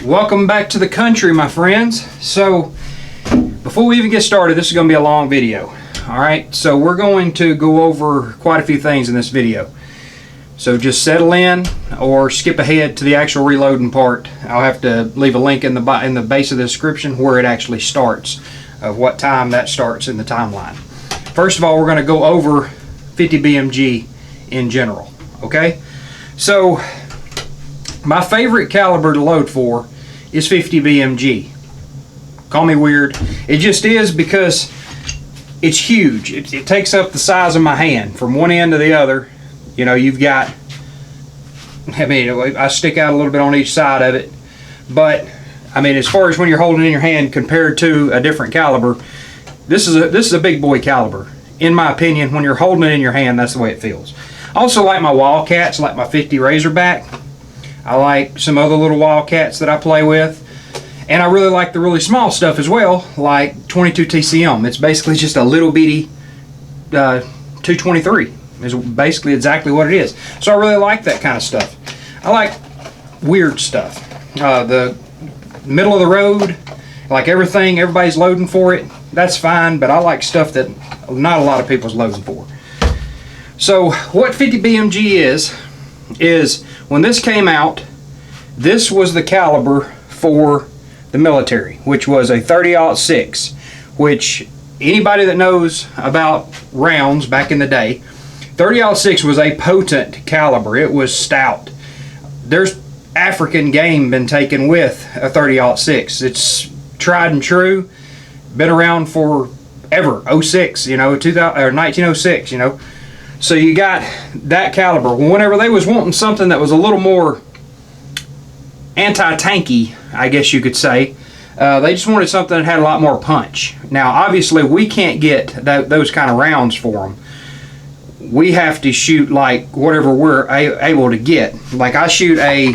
Welcome back to the country, my friends. So before we even get started, this is going to be a long video. Alright, so we're going to go over quite a few things in this video. So just settle in or skip ahead to the actual reloading part. I'll have to leave a link in the base of the description where it actually starts, of what time that starts in the timeline. First of all, we're going to go over 50 BMG in general. Okay, so my favorite caliber to load for is 50 BMG. Call me weird. It just is, because it's huge. It takes up the size of my hand from one end to the other. You know, you've got, I mean, I stick out a little bit on each side of it, but I mean, as far as when you're holding it in your hand compared to a different caliber, this is a big boy caliber. In my opinion, when you're holding it in your hand, that's the way it feels. I also like my Wildcats, like my 50 Razorback. I like some other little Wildcats that I play with. And I really like the really small stuff as well, like 22 TCM. It's basically just a little bitty 223. Is basically exactly what it is. So I really like that kind of stuff. I like weird stuff. The middle of the road, like everybody's loading for it, that's fine, but I like stuff that not a lot of people's loading for. So what 50 BMG is when this came out, this was the caliber for the military, which was a 30-06, which anybody that knows about rounds back in the day, 30-06 was a potent caliber. It was stout. There's African game been taken with a 30-06. It's tried and true, been around for ever. 06, you know, 1906, you know. So you got that caliber. Whenever they was wanting something that was a little more anti-tanky, I guess you could say, they just wanted something that had a lot more punch. Now, obviously, we can't get those kind of rounds for them. We have to shoot like whatever we're able to get. Like I shoot a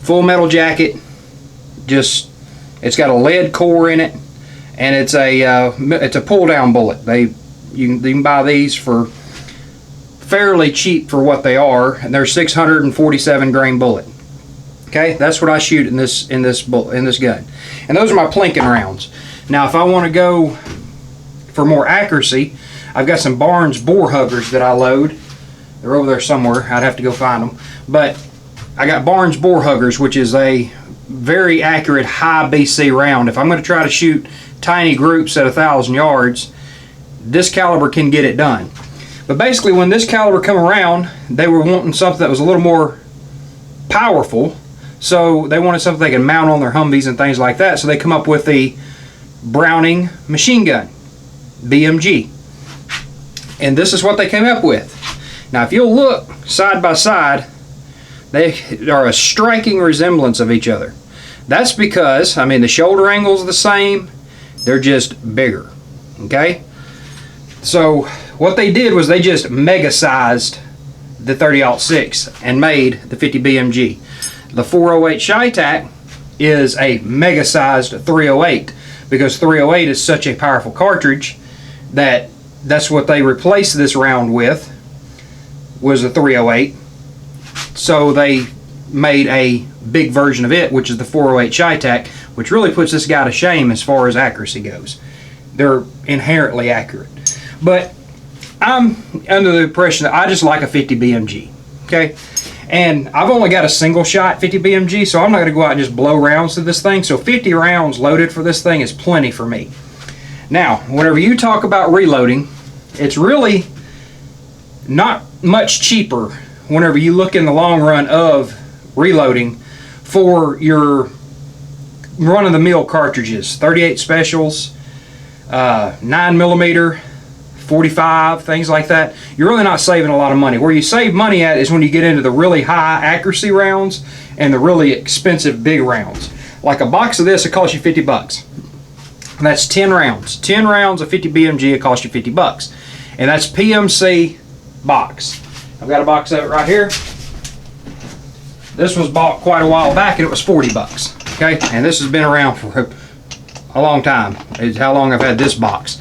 full metal jacket. Just, it's got a lead core in it, and it's a pull down bullet. You can buy these for fairly cheap for what they are, and they're 647 grain bullet. Okay, that's what I shoot in this gun, and those are my plinking rounds. Now, if I want to go for more accuracy, I've got some Barnes bore huggers that I load. They're over there somewhere. I'd have to go find them, but I got Barnes bore huggers, which is a very accurate high BC round. If I'm going to try to shoot tiny groups at 1,000 yards, this caliber can get it done. But basically, when this caliber come around, they were wanting something that was a little more powerful. So they wanted something they could mount on their Humvees and things like that. So they come up with the Browning machine gun, BMG. And this is what they came up with. Now, if you'll look side by side, they are a striking resemblance of each other. That's because, I mean, the shoulder angles are the same. They're just bigger. Okay? So what they did was they just mega sized the 30-06 and made the 50 BMG. The 408 Chi-Tac is a mega sized 308, because 308 is such a powerful cartridge that's what they replaced this round with, was a 308. So they made a big version of it, which is the 408 Chi-Tac, which really puts this guy to shame as far as accuracy goes. They're inherently accurate. But I'm under the impression that I just like a 50 BMG. Okay? And I've only got a single shot 50 BMG, so I'm not going to go out and just blow rounds to this thing. So 50 rounds loaded for this thing is plenty for me. Now, whenever you talk about reloading, it's really not much cheaper whenever you look in the long run of reloading for your run-of-the-mill cartridges, 38 specials, 9mm, 45, things like that. You're really not saving a lot of money. Where you save money at is when you get into the really high accuracy rounds and the really expensive big rounds. Like a box of this, it costs you 50 bucks. And that's 10 rounds. 10 rounds of 50 BMG, it costs you 50 bucks. And that's PMC box. I've got a box of it right here. This was bought quite a while back and it was 40 bucks. Okay, and this has been around for a long time. It's how long I've had this box.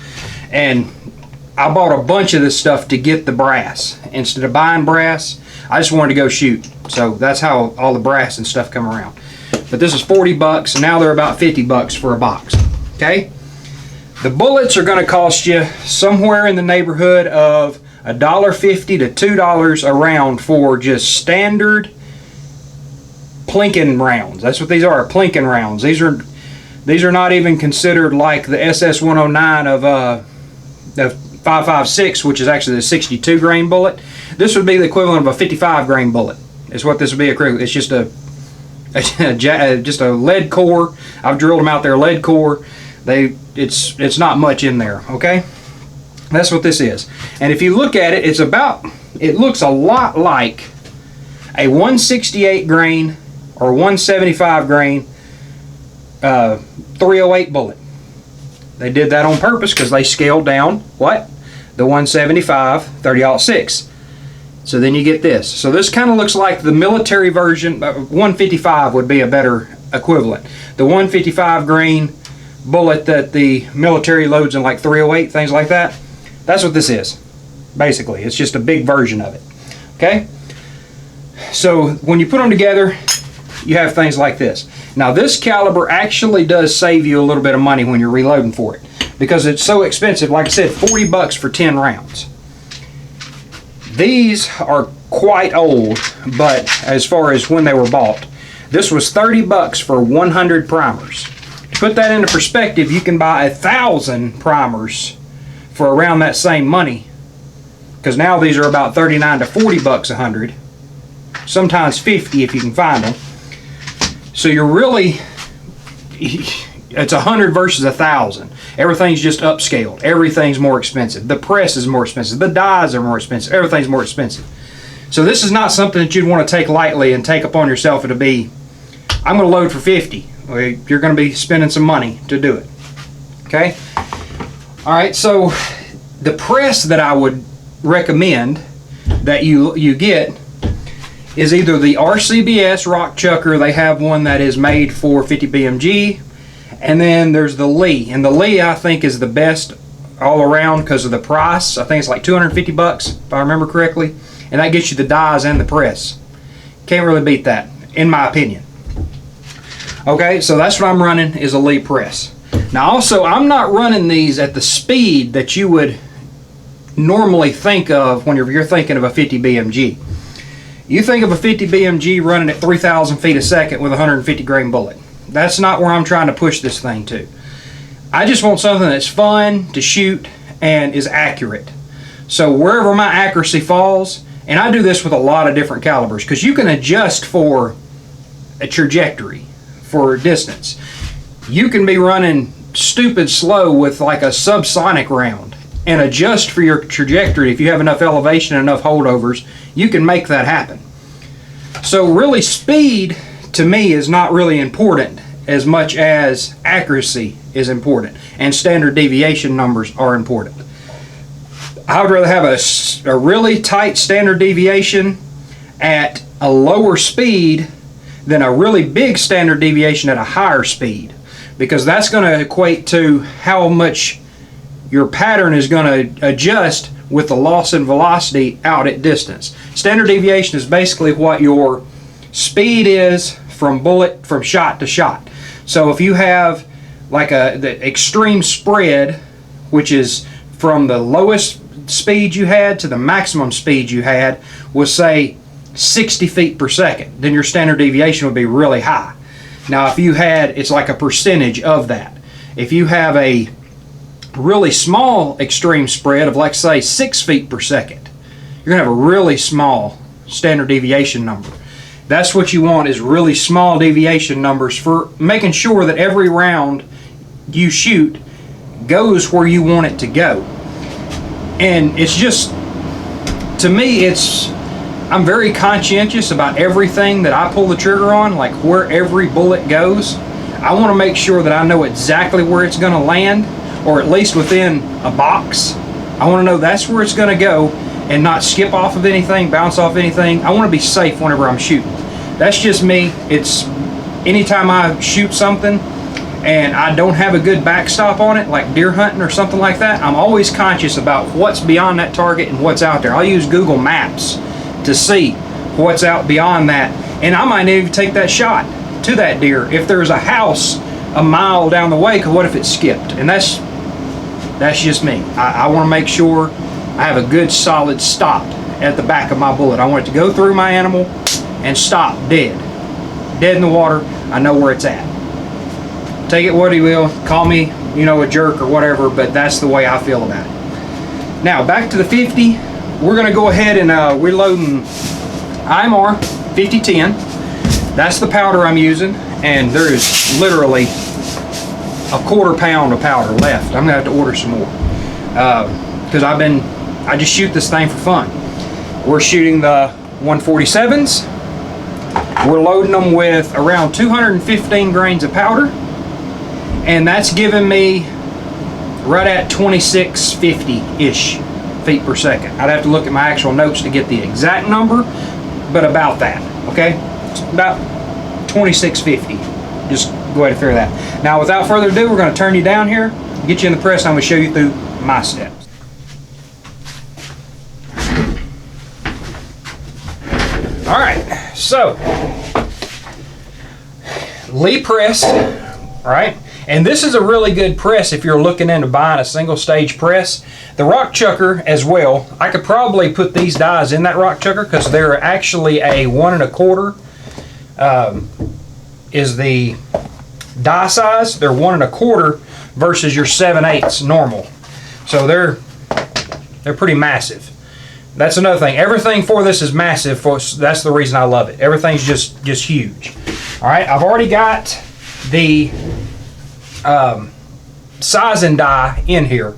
And I bought a bunch of this stuff to get the brass. Instead of buying brass, I just wanted to go shoot. So that's how all the brass and stuff come around. but this is 40 bucks, and now they're about 50 bucks for a box. Okay? The bullets are going to cost you somewhere in the neighborhood of $1.50 to $2 a round for just standard plinking rounds. That's what these are, plinking rounds. These are not even considered like the SS-109 of the 5.56, which is actually the 62 grain bullet. This would be the equivalent of a 55 grain bullet. Is what this would be equivalent. It's just a lead core. I've drilled them out there, lead core. It's not much in there. Okay, that's what this is. And if you look at it, it looks a lot like a 168 grain or 175 grain 308 bullet. They did that on purpose because they scaled down what? The 175 30-06. So then you get this. So this kind of looks like the military version. 155 would be a better equivalent. The 155 grain bullet that the military loads in like 308, things like that. That's what this is. Basically, it's just a big version of it. Okay? So when you put them together, you have things like this. Now this caliber actually does save you a little bit of money when you're reloading for it, because it's so expensive. Like I said, 40 bucks for 10 rounds. These are quite old, but as far as when they were bought, this was 30 bucks for 100 primers. To put that into perspective, you can buy 1,000 primers for around that same money, because now these are about 39 to 40 bucks a 100, sometimes 50 if you can find them. So you're really, it's 100 versus 1,000. Everything's just upscaled. Everything's more expensive. The press is more expensive. The dies are more expensive. Everything's more expensive. So this is not something that you'd want to take lightly and take upon yourself to be, I'm going to load for 50. You're going to be spending some money to do it. Okay? All right, so the press that I would recommend that you get is either the RCBS Rock Chucker. They have one that is made for 50 BMG, and then there's the Lee. And the Lee, I think, is the best all around because of the price. I think it's like 250 bucks if I remember correctly, and that gets you the dies and the press. Can't really beat that, in my opinion. Okay, so that's what I'm running, is a Lee press. Now also, I'm not running these at the speed that you would normally think of when you're thinking of a 50 BMG. You think of a 50 BMG running at 3,000 feet a second with a 150 grain bullet. That's not where I'm trying to push this thing to. I just want something that's fun to shoot and is accurate. So wherever my accuracy falls, and I do this with a lot of different calibers, because you can adjust for a trajectory, for distance. You can be running stupid slow with like a subsonic round and adjust for your trajectory. If you have enough elevation and enough holdovers, you can make that happen. So really, speed to me is not really important as much as accuracy is important, and standard deviation numbers are important. I would rather have a really tight standard deviation at a lower speed than a really big standard deviation at a higher speed, because that's going to equate to how much your pattern is going to adjust with the loss in velocity out at distance. Standard deviation is basically what your speed is from shot to shot. So if you have like the extreme spread, which is from the lowest speed you had to the maximum speed you had, was say 60 feet per second, then your standard deviation would be really high. Now if you had, it's like a percentage of that. If you have a really small extreme spread of, like, say 6 feet per second, you're gonna have a really small standard deviation number. That's what you want, is really small deviation numbers for making sure that every round you shoot goes where you want it to go. And it's just, to me, I'm very conscientious about everything that I pull the trigger on, like where every bullet goes. I want to make sure that I know exactly where it's going to land, or at least within a box. I want to know that's where it's going to go and not skip off of anything, bounce off anything. I want to be safe whenever I'm shooting. That's just me. It's anytime I shoot something and I don't have a good backstop on it, like deer hunting or something like that, I'm always conscious about what's beyond that target and what's out there. I'll use Google Maps to see what's out beyond that, and I might even take that shot to that deer if there's a house a mile down the way, because what if it skipped? And that's just me. I want to make sure I have a good solid stop at the back of my bullet. I want it to go through my animal and stop dead in the water. I know where it's at. Take it what you will, call me, you know, a jerk or whatever, but that's the way I feel about it. Now back to the 50. We're going to go ahead and we're loading IMR 5010. That's the powder I'm using, and there is literally a quarter pound of powder left. I'm going to have to order some more because I just shoot this thing for fun. We're shooting the 147s. We're loading them with around 215 grains of powder, and that's giving me right at 2650-ish feet per second. I'd have to look at my actual notes to get the exact number, but about that, okay? It's about 2650. Just go ahead and figure that. Now, without further ado, we're going to turn you down here, get you in the press, and I'm going to show you through my steps. All right, so Lee press, all right? And this is a really good press if you're looking into buying a single stage press. The rock chucker as well. I could probably put these dies in that rock chucker because they're actually a 1 1/4 is the die size. They're 1 1/4 versus your 7/8 normal. So they're pretty massive. That's another thing. Everything for this is massive. That's the reason I love it. Everything's just huge. All right, I've already got the sizing die in here.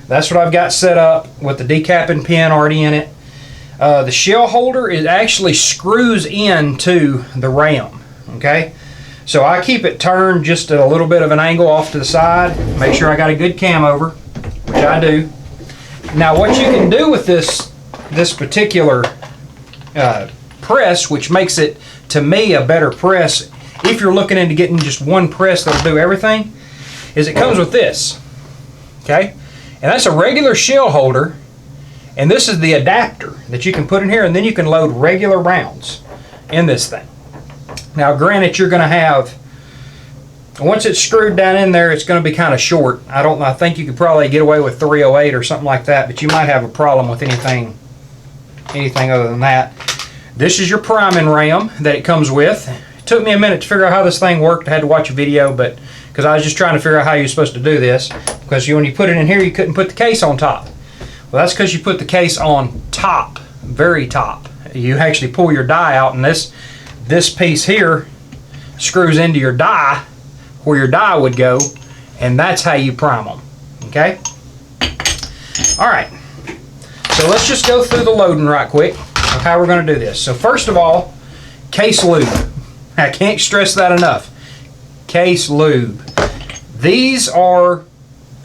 That's what I've got set up with the decapping pin already in it. The shell holder, it actually screws into the ram, okay? So I keep it turned just at a little bit of an angle off to the side. Make sure I got a good cam over, which I do. Now what you can do with this particular press, which makes it, to me, a better press, if you're looking into getting just one press that'll do everything, is it comes with this, okay? And that's a regular shell holder, and this is the adapter that you can put in here, and then you can load regular rounds in this thing. Now granted, you're going to have, once it's screwed down in there, it's going to be kind of short. I think you could probably get away with 308 or something like that, but you might have a problem with anything other than that. This is your priming ram that it comes with. It took me a minute to figure out how this thing worked. I had to watch a video, but because I was just trying to figure out how you're supposed to do this, because when you put it in here, you couldn't put the case on top. Well, that's because you put the case on top, very top. You actually pull your die out, and this piece here screws into your die where your die would go, and that's how you prime them, okay? All right, so let's just go through the loading right quick of how we're going to do this. So first of all, case lube. I can't stress that enough. Case lube. These are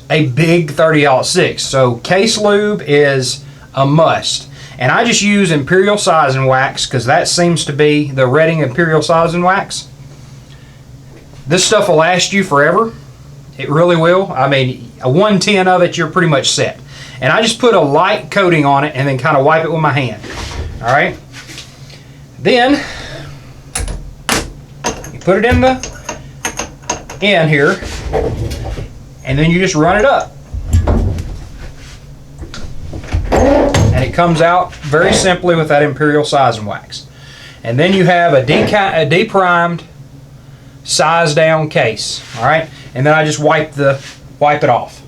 a big 30-06, so case lube is a must. And I just use Imperial Sizing Wax because that seems to be the Redding Imperial Sizing Wax. This stuff will last you forever. It really will. I mean, a 110 of it, you're pretty much set. And I just put a light coating on it and then kind of wipe it with my hand. All right. Then you put it in the end here, and then you just run it up. And it comes out very simply with that Imperial Sizing Wax. And then you have a deprimed, size down case. All right, and then I just wipe it off.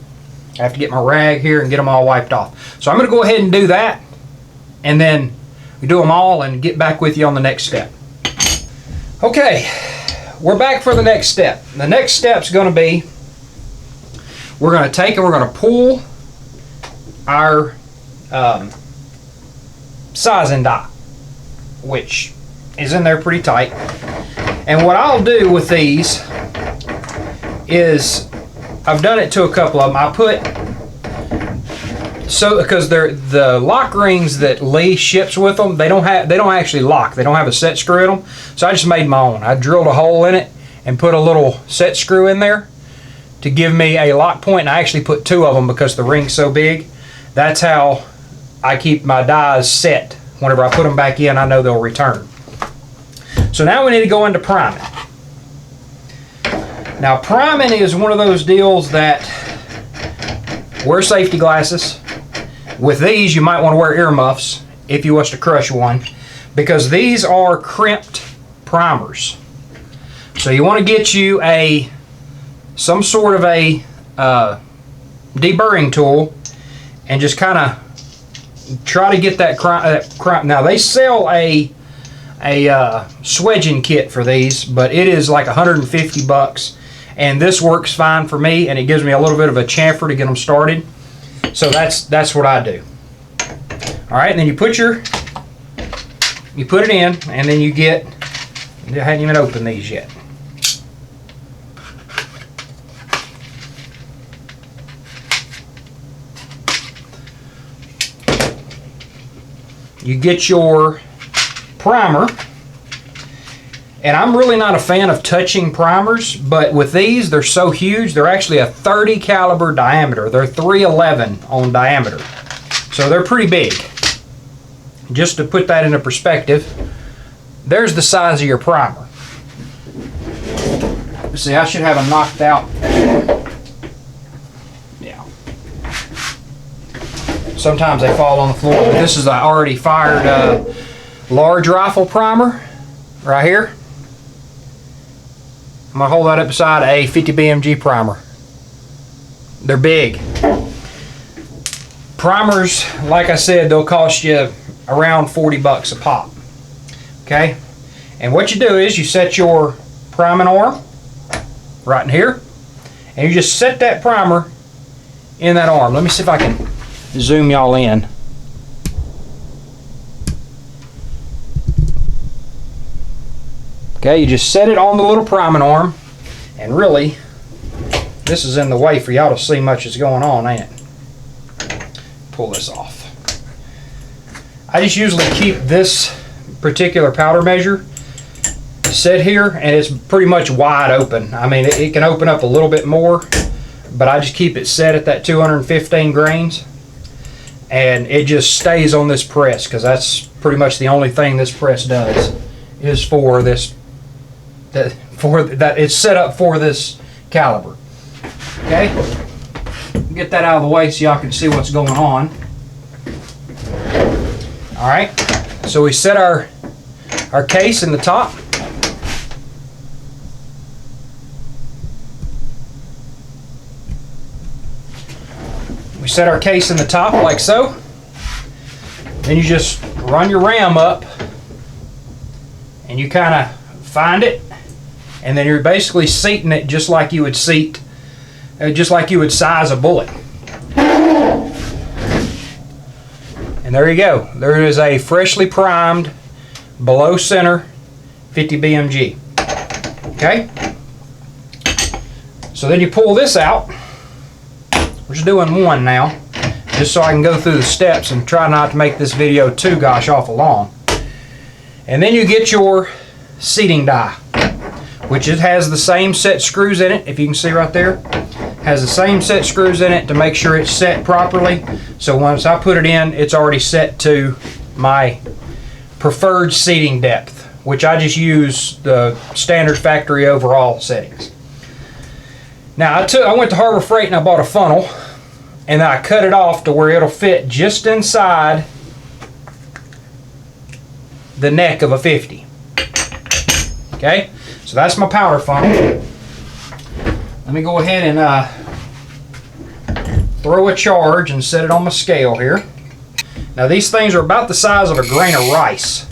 I have to get my rag here and get them all wiped off. So I'm going to go ahead and do that, and then we do them all and get back with you on the next step. Okay, we're back for the next step. The next step is going to be, we're going to take and we're going to pull our sizing die, which is in there pretty tight. And what I'll do with these is, I've done it to a couple of them. I put, so because they're the lock rings that Lee ships with them, they don't actually lock. They don't have a set screw in them. So I just made my own. I drilled a hole in it and put a little set screw in there to give me a lock point. And I actually put 2 of them because the ring's so big. That's how I keep my dies set. Whenever I put them back in, I know they'll return. So now we need to go into priming. Now priming is one of those deals that wear safety glasses. With these you might want to wear earmuffs if you was to crush one, because these are crimped primers. So you want to get you some sort of a deburring tool and just kind of try to get that crimp. Now they sell a swedging kit for these, but it is like 150 bucks, and this works fine for me, and it gives me a little bit of a chamfer to get them started. So that's what I do. All right, and then you put it in, and then you get, I hadn't even opened these yet. You get your primer, and I'm really not a fan of touching primers, but with these, they're so huge. They're actually a 30 caliber diameter. They're 311 on diameter, so they're pretty big. Just to put that into perspective, there's the size of your primer. See, I should have them knocked out. Yeah. Sometimes they fall on the floor, but this is an already fired large rifle primer right here. I'm going to hold that up beside a 50 BMG primer. They're big. Primers, like I said, they'll cost you around 40 bucks a pop. Okay? And what you do is you set your priming arm right in here, and you just set that primer in that arm. Let me see if I can zoom y'all in. Okay, you just set it on the little priming arm, and really, this is in the way for y'all to see much is going on, ain't it? Pull this off. I just usually keep this particular powder measure set here, and it's pretty much wide open. I mean, it can open up a little bit more, but I just keep it set at that 215 grains, and it just stays on this press, because that's pretty much the only thing this press does, is for this. It's set up for this caliber. Okay, get that out of the way so y'all can see what's going on. All right, so we set our case in the top. We set our case in the top like so. Then you just run your ram up, and you kind of find it, and then you're basically seating it just like you would size a bullet. And there you go. There is a freshly primed below center 50 BMG. Okay? So then you pull this out. We're just doing one now, just so I can go through the steps and try not to make this video too gosh awful long. And then you get your seating die, which it has the same set screws in it, if you can see right there. Has the same set screws in it to make sure it's set properly. So once I put it in, it's already set to my preferred seating depth, which I just use the standard factory overall settings. Now I went to Harbor Freight and I bought a funnel, and then I cut it off to where it'll fit just inside the neck of a 50. Okay, so that's my powder funnel. Let me go ahead and throw a charge and set it on my scale here. Now these things are about the size of a grain of rice.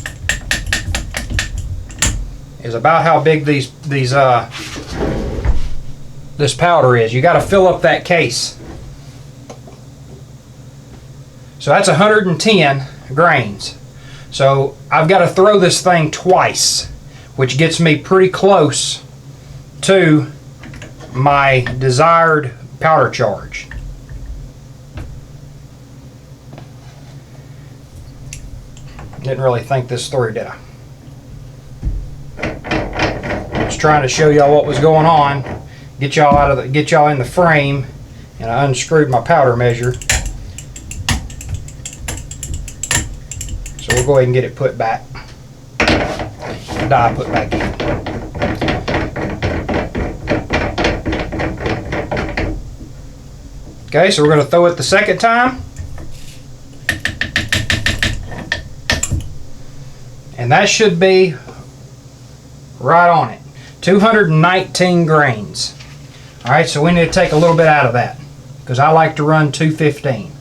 Is about how big this powder is. You got to fill up that case. So that's 110 grains. So I've got to throw this thing twice, which gets me pretty close to my desired powder charge. Didn't really think this through, did I? Just trying to show y'all what was going on, get y'all in the frame, and I unscrewed my powder measure. So we'll go ahead and get it put back. Die put back in. Okay, so we're going to throw it the second time. And that should be right on it. 219 grains. Alright, so we need to take a little bit out of that, because I like to run 215.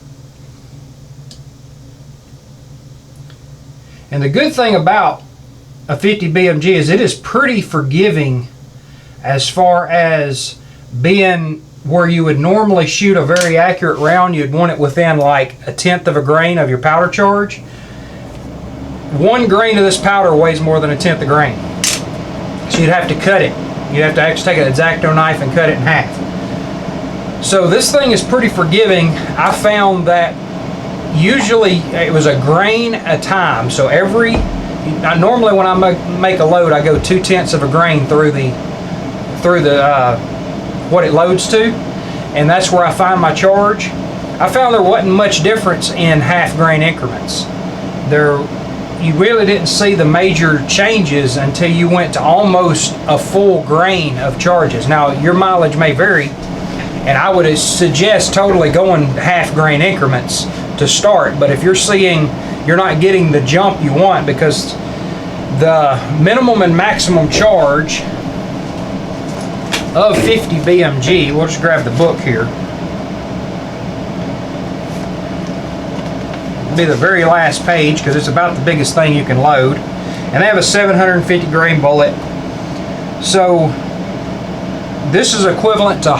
And the good thing about a 50 BMG is it is pretty forgiving as far as being where you would normally shoot a very accurate round. You'd want it within like 1/10 of a grain of your powder charge. 1 grain of this powder weighs more than 1/10 of a grain. So you'd have to cut it. You'd have to actually take an X-Acto knife and cut it in half. So this thing is pretty forgiving. I found that usually it was a grain a time. So normally when I make a load, I go 2/10 of a grain through the what it loads to, and that's where I find my charge. I found there wasn't much difference in half grain increments. You really didn't see the major changes until you went to almost a full grain of charges. Now your mileage may vary, and I would suggest totally going half grain increments to start, but if you're not getting the jump you want, because the minimum and maximum charge of 50 BMG, we'll just grab the book here. It'll be the very last page because it's about the biggest thing you can load. And they have a 750 grain bullet. So this is equivalent to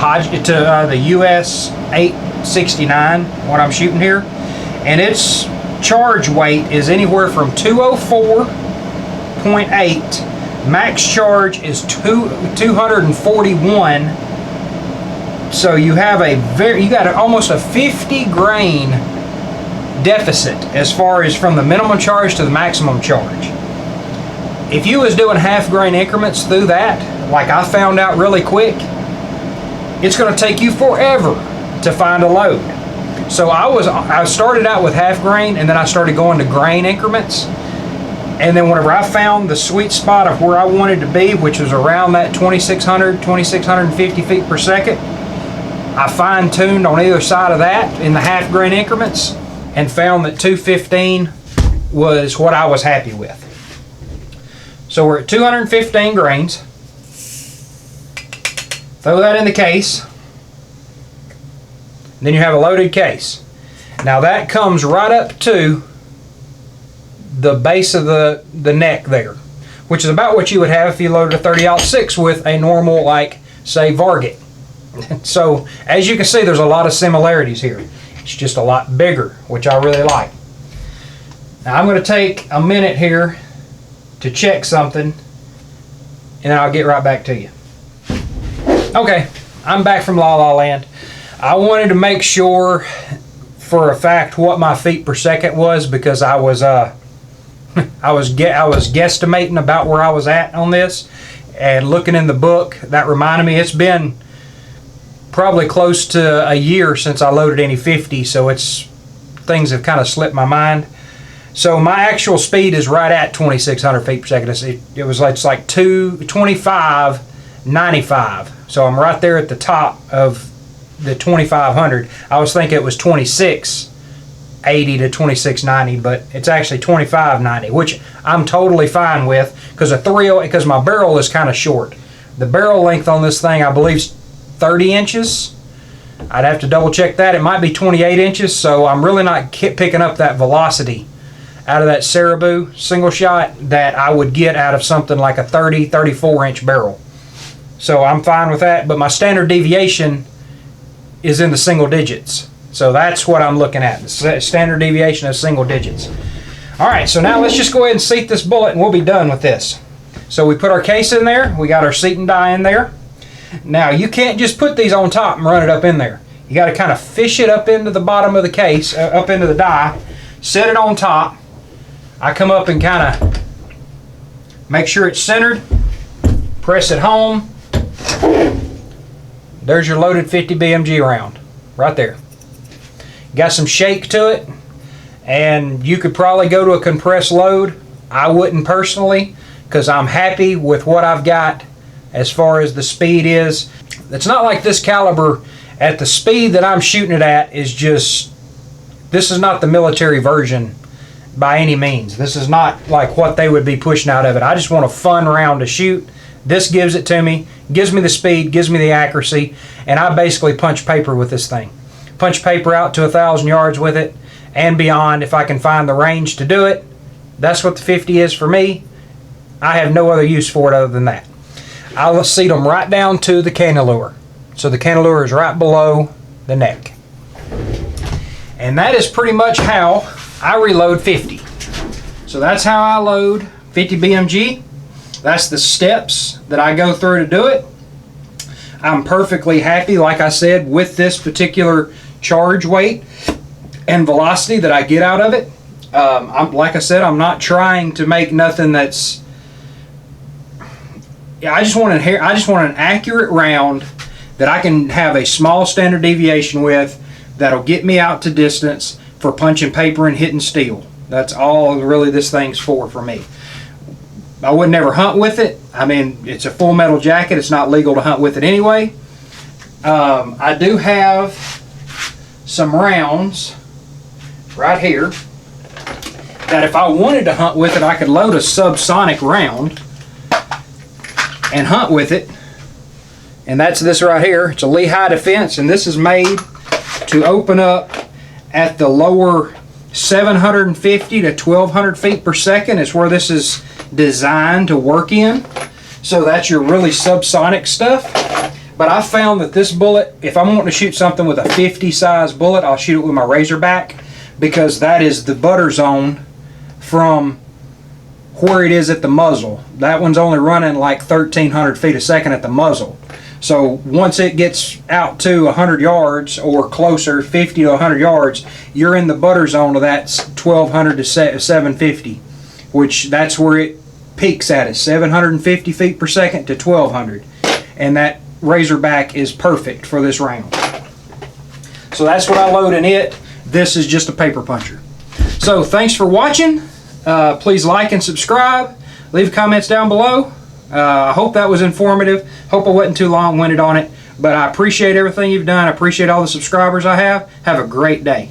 the US 869, what I'm shooting here. And its charge weight is anywhere from 204.8. Max charge is 241. So you have almost a 50 grain deficit as far as from the minimum charge to the maximum charge. If you was doing half grain increments through that, like I found out really quick, it's going to take you forever to find a load. So I started out with half grain, and then I started going to grain increments. And then whenever I found the sweet spot of where I wanted to be, which was around that 2,650 feet per second, I fine-tuned on either side of that in the half grain increments and found that 215 was what I was happy with. So we're at 215 grains. Throw that in the case. Then you have a loaded case. Now that comes right up to the base of the neck there, which is about what you would have if you loaded a 30-06 with a normal, like, say, Varget. So, as you can see, there's a lot of similarities here. It's just a lot bigger, which I really like. Now, I'm going to take a minute here to check something, and then I'll get right back to you. Okay, I'm back from La La Land. I wanted to make sure for a fact what my feet per second was, because I was guesstimating about where I was at on this, and looking in the book, that reminded me it's been probably close to a year since I loaded any 50, so things have kind of slipped my mind. So my actual speed is right at 2,600 feet per second. It's like 2595. So I'm right there at the top of the 2,500. I was thinking it was 2680 to 2690, but it's actually 2590, which I'm totally fine with, because my barrel is kind of short. The barrel length on this thing, I believe, is 30 inches. I'd have to double check that. It might be 28 inches, so I'm really not picking up that velocity out of that serbu single shot that I would get out of something like a 34 inch barrel. So I'm fine with that, but my standard deviation is in the single digits. So that's what I'm looking at. The standard deviation is single digits. Alright, so now let's just go ahead and seat this bullet and we'll be done with this. So we put our case in there, we got our seat and die in there. Now you can't just put these on top and run it up in there. You got to kind of fish it up into the bottom of the case, up into the die, set it on top. I come up and kind of make sure it's centered, press it home. There's your loaded 50 BMG round, right there. Got some shake to it, and you could probably go to a compressed load. I wouldn't personally, because I'm happy with what I've got as far as the speed is. It's not like this caliber at the speed that I'm shooting it at is just, this is not the military version by any means. This is not like what they would be pushing out of it. I just want a fun round to shoot. This gives it to me, gives me the speed, gives me the accuracy, and I basically punch paper with this thing. Punch paper out to 1,000 yards with it and beyond if I can find the range to do it. That's what the 50 is for me. I have no other use for it other than that. I'll seat them right down to the cannelure. So the cannelure is right below the neck. And that is pretty much how I reload 50. So that's how I load 50 BMG. That's the steps that I go through to do it. I'm perfectly happy, like I said, with this particular charge weight and velocity that I get out of it. Like I said, I'm not trying to make nothing that's... I just want an accurate round that I can have a small standard deviation with that'll get me out to distance for punching paper and hitting steel. That's all really this thing's for me. I would never hunt with it. I mean, it's a full metal jacket. It's not legal to hunt with it anyway. I do have some rounds right here that if I wanted to hunt with it, I could load a subsonic round and hunt with it. And that's this right here. It's a Lehigh Defense, and this is made to open up at the lower 750 to 1200 feet per second. It's where this is designed to work in. So that's your really subsonic stuff. But I found that this bullet, if I'm wanting to shoot something with a 50 size bullet, I'll shoot it with my Razorback, because that is the butter zone from where it is at the muzzle. That one's only running like 1300 feet a second at the muzzle. So once it gets out to 100 yards or closer, 50 to 100 yards, you're in the butter zone of that 1200 to 750, which that's where it peaks at, is 750 feet per second to 1200. And that Razorback is perfect for this round. So that's what I load in it. This is just a paper puncher. So thanks for watching. Please like and subscribe. Leave comments down below. I hope that was informative. Hope I wasn't too long-winded on it. But I appreciate everything you've done. I appreciate all the subscribers I have. Have a great day.